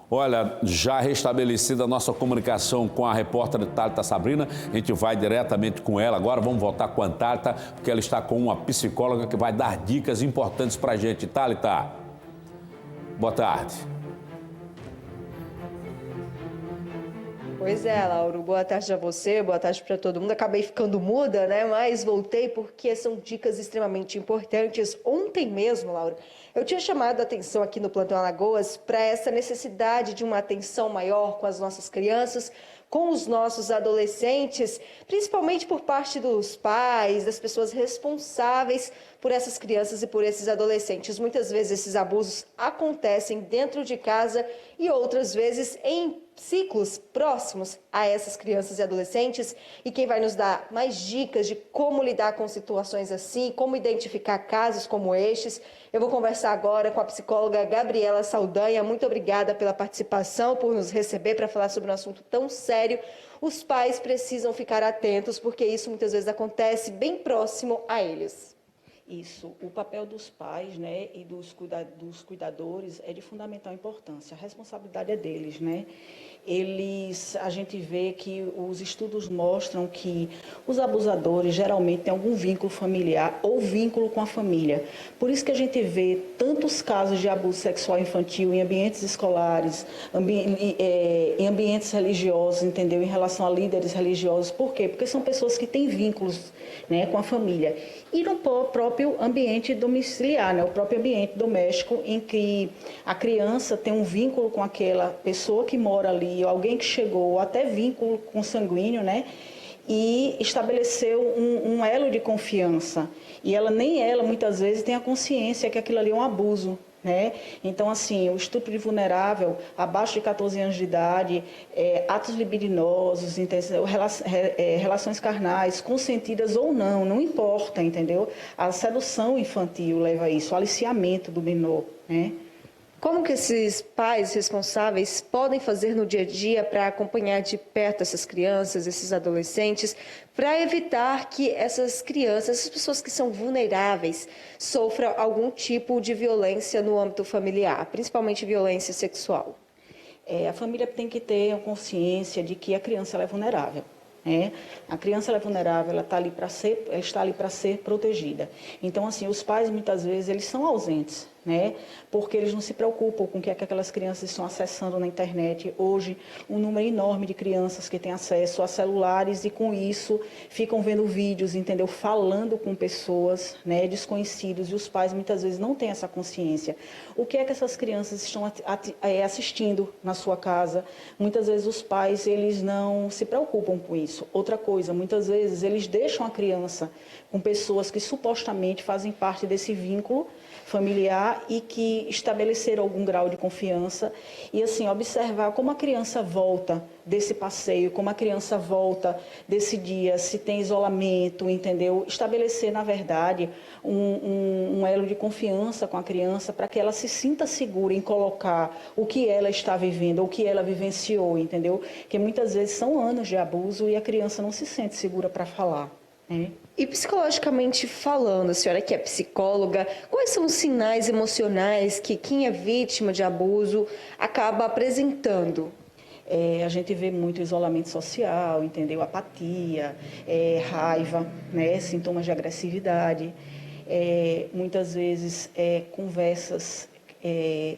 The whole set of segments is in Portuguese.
Olha, já restabelecida a nossa comunicação com a repórter Thalita Sabrina, a gente vai diretamente com ela agora, vamos voltar com a Thalita, porque ela está com uma psicóloga que vai dar dicas importantes para a gente. Thalita, boa tarde. Pois é, Lauro, boa tarde a você, boa tarde para todo mundo. Acabei ficando muda, né? Mas voltei porque são dicas extremamente importantes. Ontem mesmo, Lauro, eu tinha chamado a atenção aqui no Plantão Alagoas para essa necessidade de uma atenção maior com as nossas crianças, com os nossos adolescentes, principalmente por parte dos pais, das pessoas responsáveis por essas crianças e por esses adolescentes. Muitas vezes esses abusos acontecem dentro de casa e outras vezes em ciclos próximos a essas crianças e adolescentes. E quem vai nos dar mais dicas de como lidar com situações assim, como identificar casos como estes, eu vou conversar agora com a psicóloga Gabriela Saldanha. Muito obrigada pela participação, por nos receber para falar sobre um assunto tão sério. Os pais precisam ficar atentos, porque isso muitas vezes acontece bem próximo a eles. Isso, o papel dos pais, né, e dos cuidadores é de fundamental importância. A responsabilidade é deles, né? A gente vê que os estudos mostram que os abusadores geralmente têm algum vínculo familiar ou vínculo com a família. Por isso que a gente vê tantos casos de abuso sexual infantil em ambientes escolares, em ambientes religiosos, entendeu? Em relação a líderes religiosos. Por quê? Porque são pessoas que têm vínculos, né, com a família. E no próprio ambiente domiciliar, né, o próprio ambiente doméstico, em que a criança tem um vínculo com aquela pessoa que mora ali, ou alguém que chegou, ou até vínculo consanguíneo, né, e estabeleceu um elo de confiança. E nem ela, muitas vezes, tem a consciência que aquilo ali é um abuso. Né? Então, assim, o estupro de vulnerável, abaixo de 14 anos de idade, atos libidinosos, relações carnais, consentidas ou não, não importa, entendeu? A sedução infantil leva a isso, o aliciamento do menor, né? Como que esses pais responsáveis podem fazer no dia a dia para acompanhar de perto essas crianças, esses adolescentes, para evitar que essas crianças, essas pessoas que são vulneráveis, sofram algum tipo de violência no âmbito familiar, principalmente violência sexual? A família tem que ter a consciência de que a criança ela é vulnerável. A criança ela é vulnerável, ela está ali para ser protegida. Então, assim, os pais muitas vezes eles são ausentes, né? Porque eles não se preocupam com o que é que aquelas crianças estão acessando na internet. Hoje, um número enorme de crianças que têm acesso a celulares e com isso ficam vendo vídeos, entendeu? Falando com pessoas, né, desconhecidos, e os pais muitas vezes não têm essa consciência. O que é que essas crianças estão assistindo na sua casa? Muitas vezes os pais eles não se preocupam com isso. Outra coisa, muitas vezes eles deixam a criança com pessoas que supostamente fazem parte desse vínculo familiar e que estabeleceram algum grau de confiança e assim observar como a criança volta desse passeio, como a criança volta desse dia, se tem isolamento, entendeu? Estabelecer, na verdade, um elo de confiança com a criança para que ela se sinta segura em colocar o que ela está vivendo, o que ela vivenciou, entendeu? Porque muitas vezes são anos de abuso e a criança não se sente segura para falar, né? E psicologicamente falando, a senhora que é psicóloga, quais são os sinais emocionais que quem é vítima de abuso acaba apresentando? A gente vê muito isolamento social, entendeu? Apatia, raiva, né? Sintomas de agressividade, muitas vezes conversas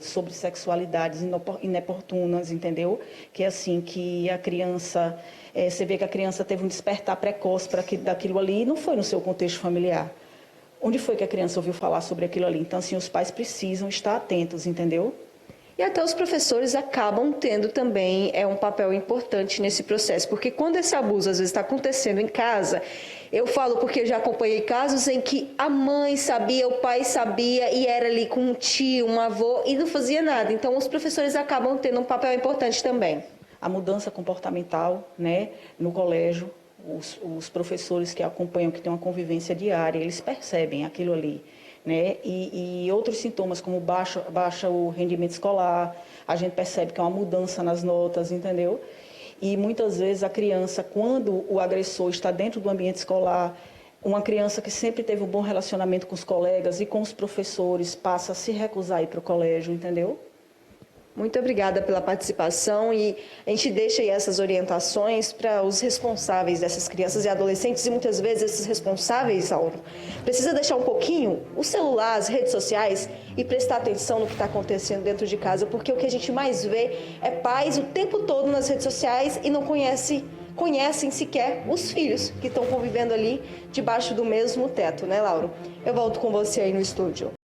sobre sexualidades inoportunas, entendeu? Que é assim, que a criança... você vê que a criança teve um despertar precoce daquilo ali e não foi no seu contexto familiar. Onde foi que a criança ouviu falar sobre aquilo ali? Então, assim, os pais precisam estar atentos, entendeu? E até os professores acabam tendo também um papel importante nesse processo, porque quando esse abuso às vezes está acontecendo em casa, eu falo porque já acompanhei casos em que a mãe sabia, o pai sabia e era ali com um tio, um avô e não fazia nada. Então os professores acabam tendo um papel importante também. A mudança comportamental, né, no colégio, os professores que acompanham, que têm uma convivência diária, eles percebem aquilo ali. Né? E outros sintomas, como baixa o rendimento escolar, a gente percebe que é uma mudança nas notas, entendeu? E muitas vezes a criança, quando o agressor está dentro do ambiente escolar, uma criança que sempre teve um bom relacionamento com os colegas e com os professores, passa a se recusar a ir para o colégio, entendeu? Muito obrigada pela participação e a gente deixa aí essas orientações para os responsáveis dessas crianças e adolescentes e muitas vezes esses responsáveis, Lauro, precisa deixar um pouquinho o celular, as redes sociais e prestar atenção no que está acontecendo dentro de casa, porque o que a gente mais vê é pais o tempo todo nas redes sociais e não conhecem sequer os filhos que estão convivendo ali debaixo do mesmo teto, né, Lauro? Eu volto com você aí no estúdio.